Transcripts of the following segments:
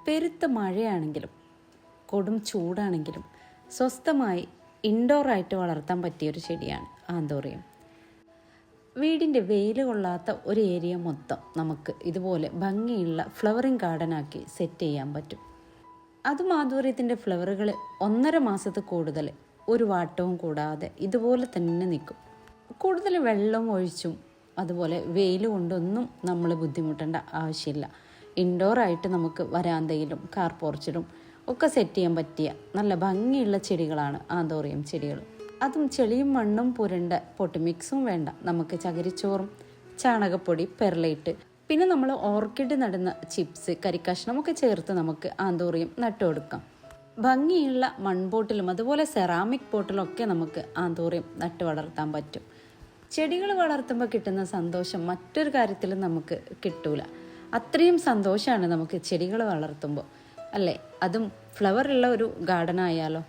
പെരുത്ത മഴയാണെങ്കിലും കൊടും ചൂടാണെങ്കിലും സ്വസ്ഥമായി ഇൻഡോറായിട്ട് വളർത്താൻ പറ്റിയൊരു ചെടിയാണ് ആന്തോറിയം. വീടിൻ്റെ വെയിൽ കൊള്ളാത്ത ഒരു ഏരിയ മൊത്തം നമുക്ക് ഇതുപോലെ ഭംഗിയുള്ള ഫ്ലവറിങ് ഗാർഡനാക്കി സെറ്റ് ചെയ്യാൻ പറ്റും. അതും ആന്തോറിയത്തിൻ്റെ ഫ്ലവറുകൾ 1.5 മാസത്തിൽ കൂടുതൽ ഒരു വാട്ടവും കൂടാതെ ഇതുപോലെ തന്നെ നിൽക്കും. കൂടുതൽ വെള്ളം ഒഴിച്ചും അതുപോലെ വെയിൽ കൊണ്ടൊന്നും നമ്മൾ ബുദ്ധിമുട്ടേണ്ട ആവശ്യമില്ല. ഇൻഡോറായിട്ട് നമുക്ക് വരാന്തയിലും കാർ പോർച്ചിലും ഒക്കെ സെറ്റ് ചെയ്യാൻ പറ്റിയ നല്ല ഭംഗിയുള്ള ചെടികളാണ് ആന്തോറിയം ചെടികൾ. അതും ചെളിയും മണ്ണും പുരണ്ട പൊട്ട് മിക്സും വേണ്ട. നമുക്ക് ചകിരിച്ചോറും ചാണകപ്പൊടി പെർലൈറ്റ് പിന്നെ നമ്മൾ ഓർക്കിഡ് നടുന്ന ചിപ്സ് കരിക്കഷ്ണമൊക്കെ ചേർത്ത് നമുക്ക് ആന്തോറിയം നട്ടുകൊടുക്കാം. ഭംഗിയുള്ള മൺപോട്ടിലും അതുപോലെ സെറാമിക് പോട്ടിലൊക്കെ നമുക്ക് ആന്തോറിയം നട്ട് വളർത്താൻ പറ്റും. ചെടികൾ വളർത്തുമ്പോൾ കിട്ടുന്ന സന്തോഷം മറ്റൊരു കാര്യത്തിലും നമുക്ക് കിട്ടൂല. അത്രയും സന്തോഷമാണ് നമുക്ക് ചെടികൾ വളർത്തുമ്പോൾ, അല്ലേ? അതും ഫ്ലവറുള്ള ഒരു ഗാർഡൻ ആയാലോ,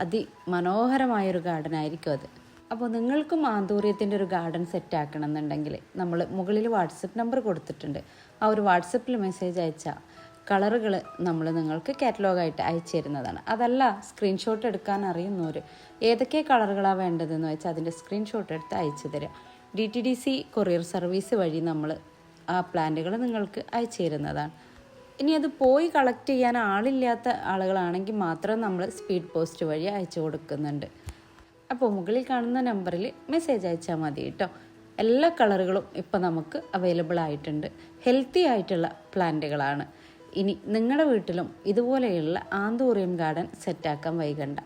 അതിമനോഹരമായൊരു ഗാർഡൻ ആയിരിക്കും അത്. അപ്പോൾ നിങ്ങൾക്കും ആന്തോറിയത്തിൻ്റെ ഒരു ഗാർഡൻ സെറ്റ് ആക്കണം എന്നുണ്ടെങ്കിൽ നമ്മൾ മുകളിൽ വാട്സപ്പ് നമ്പർ കൊടുത്തിട്ടുണ്ട്. ആ ഒരു വാട്സപ്പിൽ മെസ്സേജ് അയച്ചാൽ കളറുകൾ നമ്മൾ നിങ്ങൾക്ക് കാറ്റലോഗായിട്ട് അയച്ചു തരുന്നതാണ്. അതല്ല സ്ക്രീൻഷോട്ട് എടുക്കാൻ അറിയുന്നവർ ഏതൊക്കെ കളറുകളാണ് വേണ്ടതെന്ന് വെച്ചാൽ അതിൻ്റെ സ്ക്രീൻഷോട്ട് എടുത്ത് അയച്ചു തരിക. DTDC കൊറിയർ സർവീസ് വഴി നമ്മൾ ആ പ്ലാന്റുകൾ നിങ്ങൾക്ക് അയച്ചു തരുന്നതാണ്. ഇനി അത് പോയി കളക്ട് ചെയ്യാൻ ആളില്ലാത്ത ആളുകളാണെങ്കിൽ മാത്രം നമ്മൾ സ്പീഡ് പോസ്റ്റ് വഴി അയച്ചു കൊടുക്കുന്നുണ്ട്. അപ്പോൾ മുകളിൽ കാണുന്ന നമ്പറിൽ മെസ്സേജ് അയച്ചാൽ മതി കേട്ടോ. എല്ലാ കളറുകളും ഇപ്പം നമുക്ക് അവൈലബിൾ ആയിട്ടുണ്ട്. ഹെൽത്തി ആയിട്ടുള്ള പ്ലാന്റുകളാണ്. ഇനി നിങ്ങളുടെ വീട്ടിലും ഇതുപോലെയുള്ള ആന്തോറിയം ഗാർഡൻ സെറ്റാക്കാൻ വൈകണ്ട.